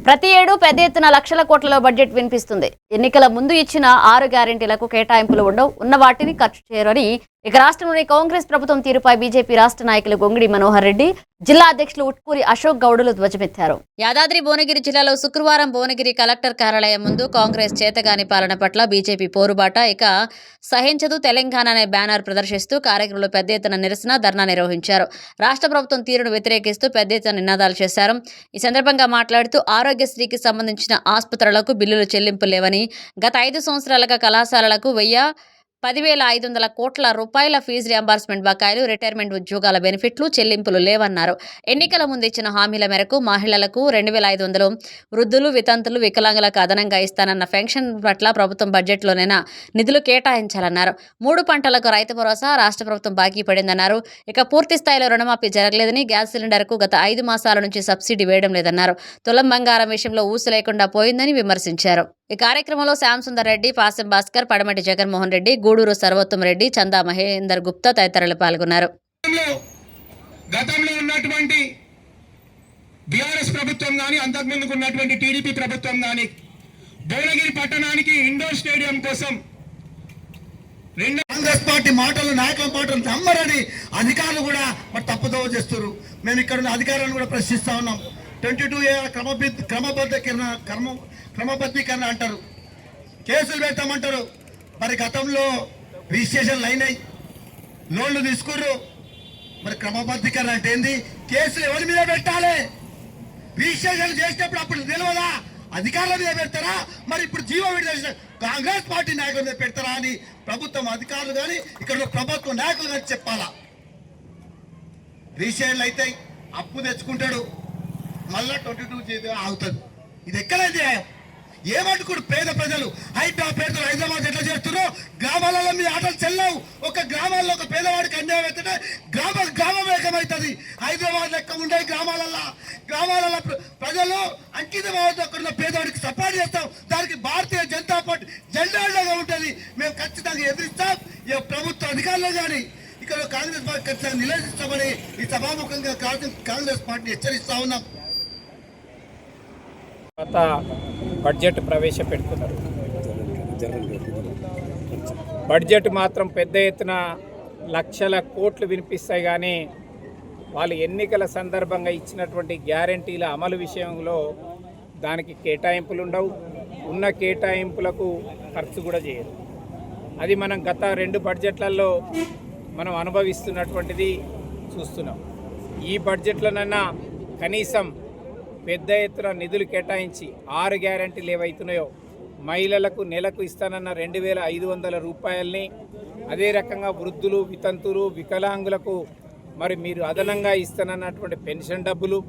ప్రతి ఏడు పెద్ద ఎత్తున లక్షల కోట్లలో బడ్జెట్ వినిపిస్తుంది. ఎన్నికల ముందు ఇచ్చిన 6 గ్యారెంటీలకు కేటాయింపులు ఉండవు, ఉన్న వాటిని ఖర్చు చేయరని ఇక రాష్ట్రంలోని కాంగ్రెస్ ప్రభుత్వం తీరుపై బీజేపీ రాష్ట్ర నాయకులు గొంగిడి మనోహర్ రెడ్డి, జిల్లా అధ్యక్షులు ఉట్కూరి అశోక్ గౌడులు ధ్వజమెత్తారు. యాదాద్రి భువనగిరి జిల్లాలో శుక్రవారం భువనగిరి కలెక్టర్ కార్యాలయం ముందు కాంగ్రెస్ చేతగాని పాలన పట్ల బీజేపీ పోరుబాట ఇక సహించదు తెలంగాణ అనే బ్యానర్ ప్రదర్శిస్తూ కార్యక్రమంలో పెద్ద ఎత్తున నిరసన ధర్నా నిర్వహించారు. రాష్ట్ర ప్రభుత్వం తీరును వ్యతిరేకిస్తూ పెద్ద ఎత్తున నినాదాలు చేశారు. ఈ సందర్భంగా మాట్లాడుతూ ఆరోగ్యశ్రీకి సంబంధించిన ఆసుపత్రులకు బిల్లులు చెల్లింపు లేవని, గత 5 సంవత్సరాలుగా కళాశాలలకు 10,500 కోట్ల రూపాయల ఫీజు రియంబర్స్మెంట్ బకాయిలు, రిటైర్మెంట్ ఉద్యోగాల బెనిఫిట్లు చెల్లింపులు లేవన్నారు. ఎన్నికల ముందు ఇచ్చిన హామీల మేరకు మహిళలకు 2,500, వృద్ధులు, వితంతులు, వికలాంగులకు అదనంగా ఇస్తానన్న పెన్షన్ పట్ల ప్రభుత్వం బడ్జెట్లోనైనా నిధులు కేటాయించాలన్నారు. 3 పంటలకు రైతు భరోసా రాష్ట్ర ప్రభుత్వం బాకీ పడిందన్నారు. ఇక పూర్తి స్థాయిలో రుణమాఫీ జరగలేదని, గ్యాస్ సిలిండర్కు గత 5 మాసాల నుంచి సబ్సిడీ వేయడం లేదన్నారు. తులం బంగారం విషయంలో ఊసు లేకుండా పోయిందని విమర్శించారు. ఈ కార్యక్రమంలో శ్యామ్ సుందర్ రెడ్డి, పాసం భాస్కర్, పడమటి జగన్మోహన్ రెడ్డి, గూడూరు సర్వోత్తమ్ రెడ్డి, చందా మహేందర్ గుప్తా తదితరులు పాల్గొన్నారు. గతంలో ఉన్నటువంటి బీఆర్ఎస్ ప్రభుత్వం కానీ, అంతకుముందుకు ఉన్నటువంటి టీడీపీ ప్రభుత్వం కానీ భువనగిరి పట్టణానికి ఇండోర్ స్టేడియం కోసం కాంగ్రెస్ పార్టీ మాటలు, నాయకుల మాటలు నమ్మరని అధికారులు కూడా మరి తప్పుదోవ చేస్తున్నారు. మేము ఇక్కడ ఉన్న అధికారులను కూడా ప్రశ్నిస్తా ఉన్నాం. 22A క్రమబద్ధీకరణ అంటారు, కేసులు పెడతామంటారు. మరి గతంలో రిజిస్ట్రేషన్లు అయినాయి, లోన్లు తీసుకుర్రు. మరి క్రమబద్ధీకరణ అంటే ఏంది? కేసులు ఎవరి మీద పెట్టాలి? రిజిస్ట్రేషన్ చేసినప్పుడు అప్పుడు తెలియదా? అధికారుల మీద పెడతారా? మరి ఇప్పుడు జీవో విడుదల కాంగ్రెస్ పార్టీ నాయకుల మీద పెడతారా అని ప్రభుత్వం అధికారులు కానీ, ఇక్కడ ప్రభుత్వ నాయకులు కానీ చెప్పాలా. రిజిస్ట్రేషన్లు అయితే అప్పు తెచ్చుకుంటాడు, మళ్ళా 22 అవుతుంది. ఇది ఎక్కడైతే ఏమనుకుడు పేద ప్రజలు పేదలు హైదరాబాద్ ఎట్లా చేస్తున్నారో గ్రామాలలో మీ ఆటలు చెల్లవు. ఒక గ్రామాల్లో ఒక పేదవాడికి అన్యాయం అయితే గ్రామం ఏకమవుతుంది. హైదరాబాద్ లెక్క ఉండే గ్రామాలలో ప్రజలు అంకితం అవుతుంది. అక్కడ పేదవాడికి సపోర్ట్ చేస్తాం. దానికి భారతీయ జనతా పార్టీ జెండాగా ఉంటుంది. మేము ఖచ్చితంగా ఎదిరిస్తాం. ఈ ప్రభుత్వ అధికారులు కానీ ఇక్కడ కాంగ్రెస్ పార్టీ ఖచ్చితంగా నిలదీస్తామని ఈ సభాముఖంగా కాంగ్రెస్ పార్టీ హెచ్చరిస్తా ఉన్నాం. బడ్జెట్ ప్రవేశపెడుతున్నారు. బడ్జెట్ మాత్రం పెద్ద ఎత్తున లక్షల కోట్లు వినిపిస్తాయి, కానీ వాళ్ళు ఎన్నికల సందర్భంగా ఇచ్చినటువంటి గ్యారంటీల అమలు విషయంలో దానికి కేటాయింపులు ఉండవు. ఉన్న కేటాయింపులకు ఖర్చు కూడా చేయరు. అది మనం గత 2 బడ్జెట్లలో మనం అనుభవిస్తున్నటువంటిది చూస్తున్నాం. ఈ బడ్జెట్లోనైనా కనీసం పెద్ద ఎత్తున నిధులు కేటాయించి 6 గ్యారెంటీలు ఏవైతున్నాయో మహిళలకు నెలకు ఇస్తానన్న 2,500 రూపాయలని, అదే రకంగా వృద్ధులు, వితంతులు, వికలాంగులకు మరి మీరు అదనంగా ఇస్తానన్నటువంటి పెన్షన్ డబ్బులు,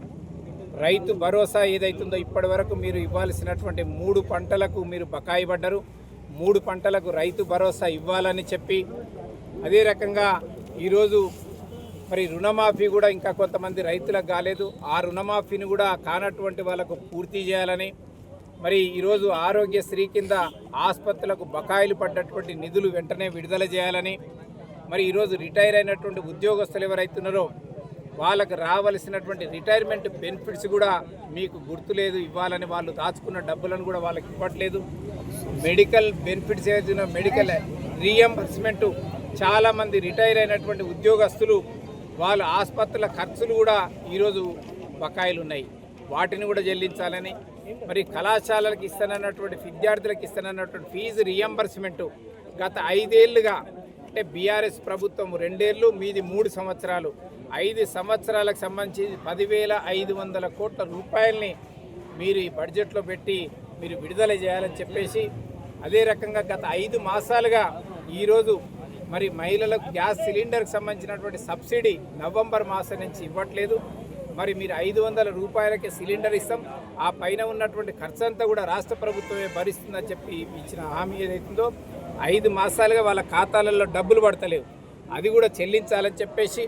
రైతు భరోసా ఏదైతుందో ఇప్పటి వరకు మీరు ఇవ్వాల్సినటువంటి 3 పంటలకు మీరు బకాయి పడ్డారు. 3 పంటలకు రైతు భరోసా ఇవ్వాలని చెప్పి, అదే రకంగా ఈరోజు మరి రుణమాఫీ కూడా ఇంకా కొంతమంది రైతులకు కాలేదు. ఆ రుణమాఫీని కూడా కానటువంటి వాళ్ళకు పూర్తి చేయాలని, మరి ఈరోజు ఆరోగ్యశ్రీ కింద ఆసుపత్రులకు బకాయిలు పడ్డటువంటి నిధులు వెంటనే విడుదల చేయాలని, మరి ఈరోజు రిటైర్ అయినటువంటి ఉద్యోగస్తులు ఎవరైతున్నారో వాళ్ళకు రావాల్సినటువంటి రిటైర్మెంట్ బెనిఫిట్స్ కూడా మీకు గుర్తులేదు ఇవ్వాలని, వాళ్ళు దాచుకున్న డబ్బులను కూడా వాళ్ళకి ఇవ్వట్లేదు. మెడికల్ బెనిఫిట్స్ ఏదైనా మెడికల్ రీఎంబర్స్మెంటు చాలామంది రిటైర్ అయినటువంటి ఉద్యోగస్తులు వాళ్ళ ఆసుపత్రుల ఖర్చులు కూడా ఈరోజు బకాయిలు ఉన్నాయి, వాటిని కూడా చెల్లించాలని, మరి కళాశాలలకు ఇస్తానన్నటువంటి విద్యార్థులకు ఇస్తానన్నటువంటి ఫీజు రియంబర్స్మెంటు గత 5 ఏళ్ళుగా, అంటే బీఆర్ఎస్ ప్రభుత్వం 2 ఏళ్ళు, మీది 3 సంవత్సరాలు, 5 సంవత్సరాలకు సంబంధించి 10,500 కోట్ల రూపాయలని మీరు ఈ బడ్జెట్లో పెట్టి మీరు విడుదల చేయాలని చెప్పేసి, అదే రకంగా గత 5 మాసాలుగా ఈరోజు మరి మహిళలకు గ్యాస్ సిలిండర్కి సంబంధించినటువంటి సబ్సిడీ నవంబర్ మాసం నుంచి ఇవ్వట్లేదు. మరి మీరు 500 రూపాయలకే సిలిండర్ ఇస్తాం, ఆ పైన ఉన్నటువంటి ఖర్చు అంతా కూడా రాష్ట్ర ప్రభుత్వమే భరిస్తుందని చెప్పి ఇచ్చిన హామీ ఏదైతుందో 5 మాసాలుగా వాళ్ళ ఖాతాలలో డబ్బులు పడతలేవు, అది కూడా చెల్లించాలని చెప్పేసి